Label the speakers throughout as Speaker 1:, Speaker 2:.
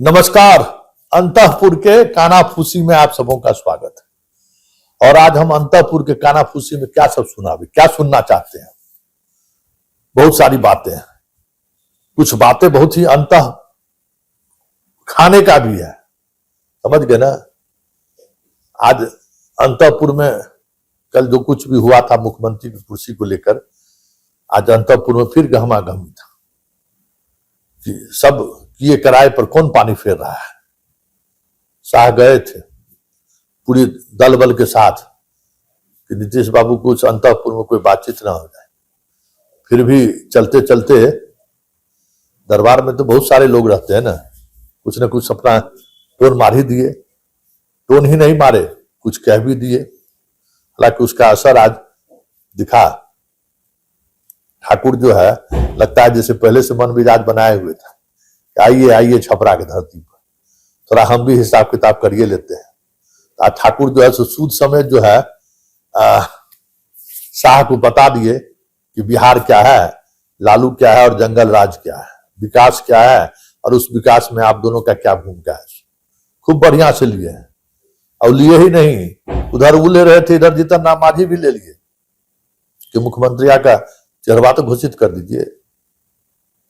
Speaker 1: नमस्कार। अंतःपुर के कानाफूसी में आप सबों का स्वागत है। और आज हम अंतःपुर के कानाफूसी में क्या सब क्या सुनना चाहते हैं। बहुत सारी बातें हैं, कुछ बातें बहुत ही अंतः खाने का भी है, समझ गए ना। आज अंतःपुर में कल जो कुछ भी हुआ था मुख्यमंत्री की कुर्सी को लेकर, आज अंतःपुर में फिर गहमा गहमी था कि सब किए कराए पर कौन पानी फेर रहा है। शाह गए थे पूरी दल बल के साथ कि नीतीश बाबू को उस अंतःपुर में कोई बातचीत ना हो जाए। फिर भी चलते चलते दरबार में तो बहुत सारे लोग रहते हैं ना, कुछ न कुछ अपना टोन मार ही दिए, टोन ही नहीं मारे, कुछ कह भी दिए। हालांकि उसका असर आज दिखा। ठाकुर जो है लगता है जैसे पहले से मन मिजाज बनाए हुए था, आइए आइए छपरा की धरती पर थोड़ा हम भी हिसाब किताब करिए लेते हैं। ठाकुर जो है सूद समेत जो है शाह को बता दिए कि बिहार क्या है, लालू क्या है और जंगल राज क्या है, विकास क्या है और उस विकास में आप दोनों का क्या भूमिका है। खूब बढ़िया से लिए हैं। और लिए ही नहीं, उधर वो ले रहे थे, इधर जीतन राम मांझी भी ले लिए कि मुख्यमंत्री का चेहरवा तो घोषित कर दीजिए।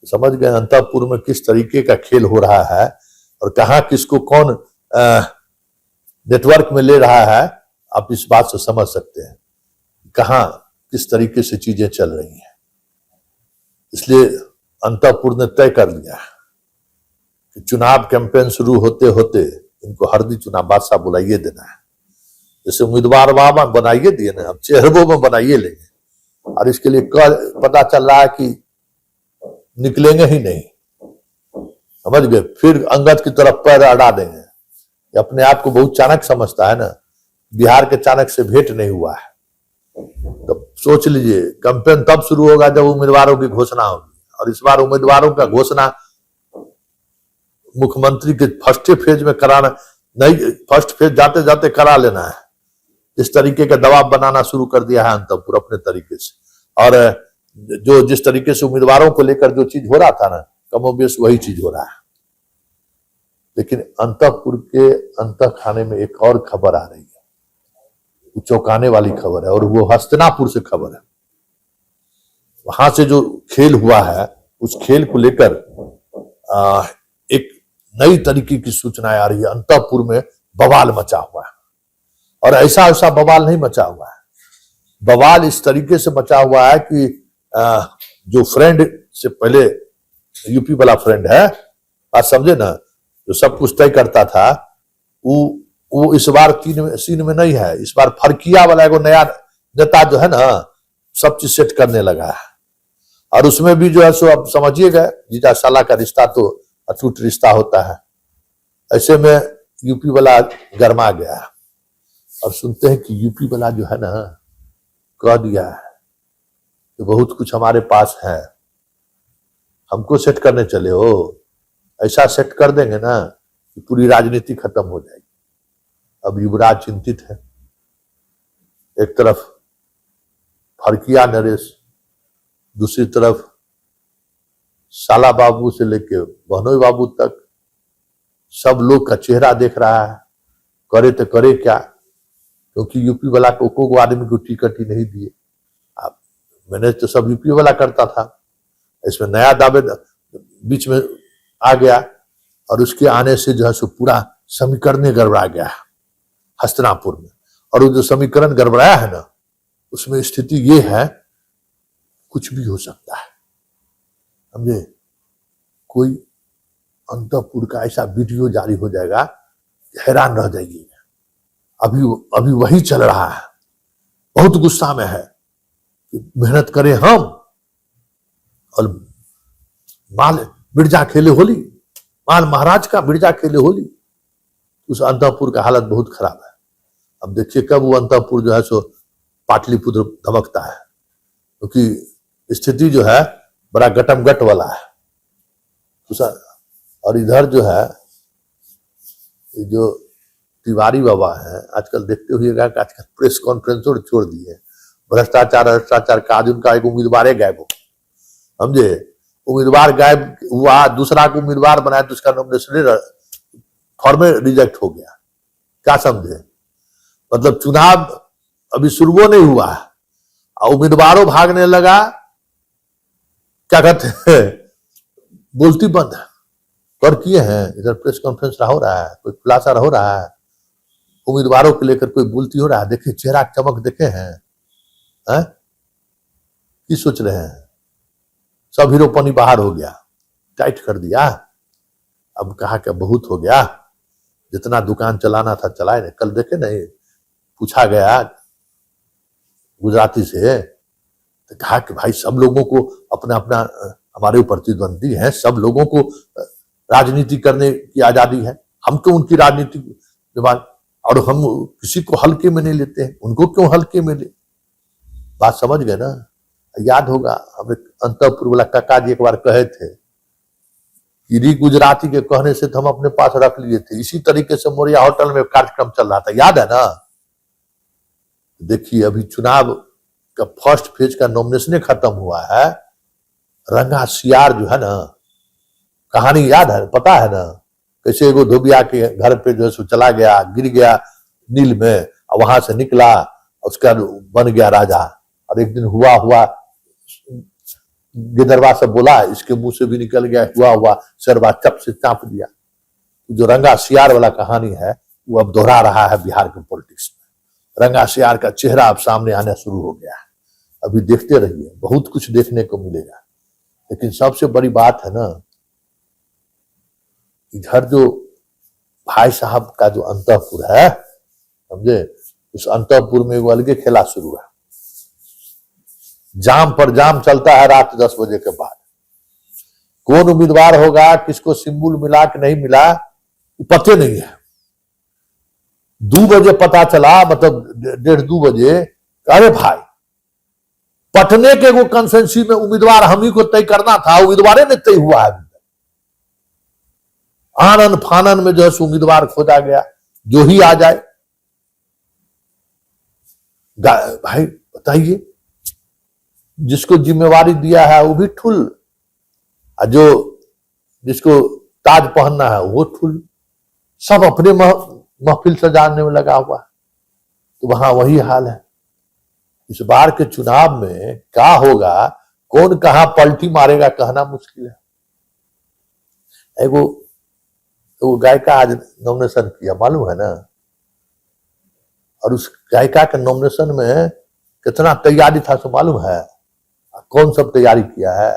Speaker 1: समझ गए अंतःपुर में किस तरीके का खेल हो रहा है और कहां किसको कौन नेटवर्क में ले रहा है। आप इस बात से समझ सकते हैं कहां किस तरीके से चीजें चल रही हैं। इसलिए अंतःपुर ने तय कर लिया कि चुनाव कैंपेन शुरू होते होते इनको हरदी चुनाव बादशाह बुलाइए देना है। जैसे उम्मीदवार वहां बनाइए दिए ना, अब चेहरों में बनाइए लेंगे। और इसके लिए पता चल रहा है कि निकलेंगे ही नहीं, समझ गए। फिर अंगद की तरफ पैर अड़ा देंगे। अपने आप को बहुत चाणक्य समझता है ना, बिहार के चाणक्य से भेंट नहीं हुआ है। तो सोच लीजिए कैंपेन तब शुरू होगा जब उम्मीदवारों की घोषणा होगी। और इस बार उम्मीदवारों का घोषणा मुख्यमंत्री के फर्स्ट फेज में कराना नहीं, फर्स्ट फेज जाते जाते करा लेना है। इस तरीके का दबाव बनाना शुरू कर दिया है अंतःपुर अपने तरीके से। और जो जिस तरीके से उम्मीदवारों को लेकर जो चीज हो रहा था ना, कमोबेश वही चीज हो रहा है। लेकिन अंतःपुर के अंतः खाने में एक और खबर आ रही है, वो चौंकाने वाली खबर है। और वो हस्तिनापुर से खबर है। वहां से जो खेल हुआ है उस खेल को लेकर एक नई तरीके की सूचनाएं आ रही है। अंतःपुर में बवाल मचा हुआ है और ऐसा ऐसा बवाल नहीं मचा हुआ है। बवाल इस तरीके से मचा हुआ है कि जो फ्रेंड से पहले यूपी वाला फ्रेंड है, आप समझे ना, जो सब कुछ तय करता था, वो इस बार सीन में नहीं है। इस बार फरकिया वाला एगो नया नेता जो है ना, सब चीज सेट करने लगा है। और उसमें भी जो है सो अब समझिएगा, जीजा साला का रिश्ता तो अटूट रिश्ता होता है। ऐसे में यूपी वाला गरमा गया है। और सुनते हैं कि यूपी वाला जो है ना कह दिया है तो बहुत कुछ हमारे पास है, हमको सेट करने चले हो। ऐसा सेट कर देंगे ना कि पूरी राजनीति खत्म हो जाएगी। अब युवराज चिंतित है। एक तरफ फरकिया नरेश, दूसरी तरफ साला बाबू से लेके बहनोई बाबू तक सब लोग का चेहरा देख रहा है। करे तो करे क्या, क्योंकि यूपी वाला को आदमी को टिकट ही नहीं दिए। मैंने तो सब यूपी वाला करता था, इसमें नया दावे बीच में आ गया। और उसके आने से जो है सो पूरा समीकरण गड़बड़ा गया है हस्तिनापुर में। और वो जो समीकरण गड़बड़ाया है ना, उसमें स्थिति ये है कुछ भी हो सकता है, समझे। कोई अंतःपुर का ऐसा वीडियो जारी हो जाएगा, हैरान रह जाइएगा। अभी वही चल रहा है, बहुत गुस्सा में है। मेहनत करें हम और माल बिरजा खेले होली, माल महाराज का बिरजा खेले होली। उस अंतःपुर का हालत बहुत खराब है। अब देखिए कब वो अंतःपुर जो है सो पाटलिपुत्र धमकता है, क्योंकि स्थिति जो है बड़ा गटमगट वाला है। और इधर जो है जो तिवारी बाबा है, आजकल देखते हुएगा कि आजकल प्रेस कॉन्फ्रेंस छोड़ दिए। भ्रष्टाचार का आज उनका एक उम्मीदवार गायब हो, समझे। उम्मीदवार गायब हुआ, दूसरा को उम्मीदवार बनाया तो उसका नॉमिनेशन फॉर्मे रिजेक्ट हो गया। क्या समझे? मतलब चुनाव अभी शुरू नहीं हुआ है और उम्मीदवारों भागने लगा, क्या कहते हैं, बोलती बंद है कर किए हैं। इधर प्रेस कॉन्फ्रेंस हो रहा है, कोई खुलासा हो रहा है, उम्मीदवारों को लेकर कोई बोलती हो रहा है। देखिए चेहरा चमक देखे हैं, है? की सोच रहे हैं? सब हीरोपनी बाहर हो गया, टाइट कर दिया। अब कहा कि बहुत हो गया, जितना दुकान चलाना था चलाए नहीं। कल देखे नहीं, पूछा गया गुजराती से, तो कहा कि भाई सब लोगों को अपना अपना, हमारे प्रतिद्वंदी हैं, सब लोगों को राजनीति करने की आजादी है, हम क्यों उनकी राजनीति विवाद, और हम किसी को हल्के में नहीं लेते हैं, उनको क्यों हल्के में ले। बात समझ गए ना? याद होगा हमें अंतपुर वाला काका जी एक बार कहे थे कि गुजराती के कहने से तो हम अपने पास रख लिए थे। इसी तरीके से मोरिया होटल में कार्यक्रम चल रहा था, याद है ना? देखिए अभी चुनाव का फर्स्ट फेज का नॉमिनेशन खत्म हुआ है। रंगा सियार जो है ना, कहानी याद है, पता है ना? कैसे एगो धोबिया के घर पे जो है चला गया, गिर गया नील में, और वहां से निकला, उसका बन गया राजा। और एक दिन हुआ गिदरवा से बोला, इसके मुंह से भी निकल गया हुआ, शेरवा चप से चाप दिया। जो रंगा सियार वाला कहानी है वो अब दोहरा रहा है बिहार के पॉलिटिक्स में। रंगा सियार का चेहरा अब सामने आना शुरू हो गया है। अभी देखते रहिए, बहुत कुछ देखने को मिलेगा। लेकिन सबसे बड़ी बात है ना, इधर जो भाई साहब का जो अंतःपुर है, समझे, उस अंतःपुर में वो अलगे खेला शुरू है। जाम पर जाम चलता है रात 10 बजे के बाद। कौन उम्मीदवार होगा, किसको सिंबल मिला कि नहीं मिला, पते नहीं है। 2 बजे पता चला, मतलब 1:30-2 बजे, अरे भाई पटने के वो कंसेंसी में उम्मीदवार हम ही को तय करना था, उम्मीदवार नहीं तय हुआ है। आनन फानन में जो है उम्मीदवार खोजा गया, जो ही आ जाए। भाई बताइए, जिसको जिम्मेवारी दिया है वो भी ठुल, और जो जिसको ताज पहनना है वो ठुल। सब अपने महफिल सजाने में लगा हुआ। तो वहां वही हाल है। इस बार के चुनाव में क्या होगा, कौन कहां पलटी मारेगा, कहना मुश्किल है। वो गायिका आज नॉमिनेशन किया, मालूम है ना? और उस गायिका के नॉमिनेशन में कितना तैयारी था सो मालूम है? कौन सब तैयारी किया है?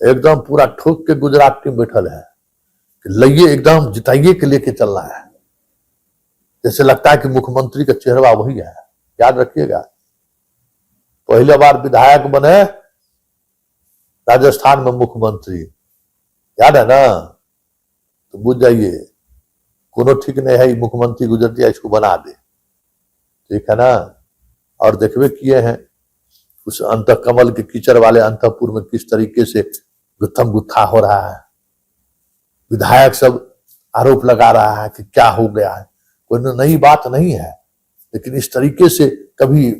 Speaker 1: एकदम पूरा ठोक के गुजरात टीम बैठल है कि लइए एकदम जिताइए के लेके चलना है। जैसे लगता है कि मुख्यमंत्री का चेहरा वही है। याद रखिएगा, पहले बार विधायक बने राजस्थान में मुख्यमंत्री, याद है ना? तो बुझ जाइए कोनो ठीक नहीं है, मुख्यमंत्री गुजरती है, इसको बना दे, ठीक है ना? और देखबे किए हैं उस अंत कमल के कीचड़ वाले अंतपुर में किस तरीके से गुत्थम गुत्था हो रहा है। विधायक सब आरोप लगा रहा है कि क्या हो गया है, कोई नई बात नहीं है, लेकिन इस तरीके से कभी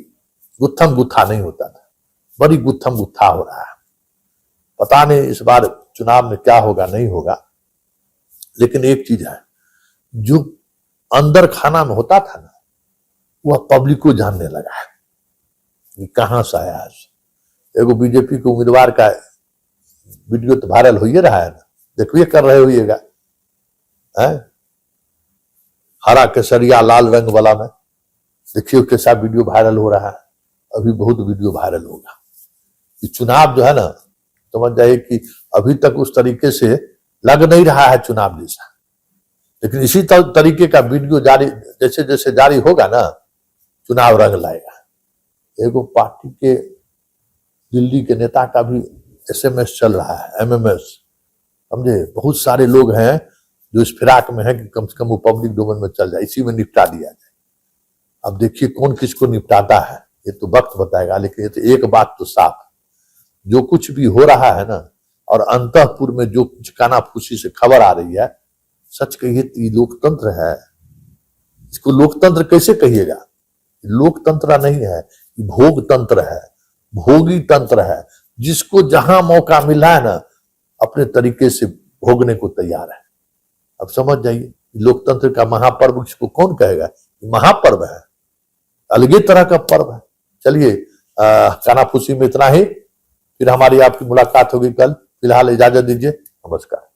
Speaker 1: गुत्थम गुत्था नहीं होता था। बड़ी गुत्थम गुत्था हो रहा है। पता नहीं इस बार चुनाव में क्या होगा, नहीं होगा। लेकिन एक चीज है, जो अंदर खाना में होता था ना, वह पब्लिक को जानने लगा है कि कहां से आया। एगो बीजेपी के उम्मीदवार का वीडियो तो वायरल हो ही रहा है ना, देखिए कर रहे होइएगा, हरा केसरिया लाल रंग वाला में, देखिए कैसा वीडियो वायरल हो रहा है। अभी बहुत वीडियो वायरल होगा। ये चुनाव जो है ना, समझ जाइए कि अभी तक उस तरीके से लग नहीं रहा है चुनाव जैसा, लेकिन इसी तरीके का वीडियो जारी जैसे जैसे जारी होगा ना, चुनाव रंग लाएगा। एगो पार्टी के दिल्ली के नेता का भी SMS चल रहा है, MMS, समझे। बहुत सारे लोग हैं जो इस फिराक में है कि कम से कम वो पब्लिक डोमेन में चल जाए, इसी में निपटा दिया जाए। अब देखिए कौन किसको निपटाता है, ये तो वक्त बताएगा। लेकिन ये तो एक बात तो साफ, जो कुछ भी हो रहा है ना, और अंतःपुर में जो कुछ कानाफूसी से खबर आ रही है, सच कहिए तो ये लोकतंत्र है। इसको लोकतंत्र कैसे कहिएगा? लोकतंत्र नहीं है, भोग तंत्र है, भोगी तंत्र है। जिसको जहां मौका मिला है ना, अपने तरीके से भोगने को तैयार है। अब समझ जाइए। लोकतंत्र का महापर्व इसको कौन कहेगा? महापर्व है, अलग ही तरह का पर्व है। चलिए कानाफूसी में इतना ही, फिर हमारी आपकी मुलाकात होगी कल। फिलहाल इजाजत दीजिए, नमस्कार।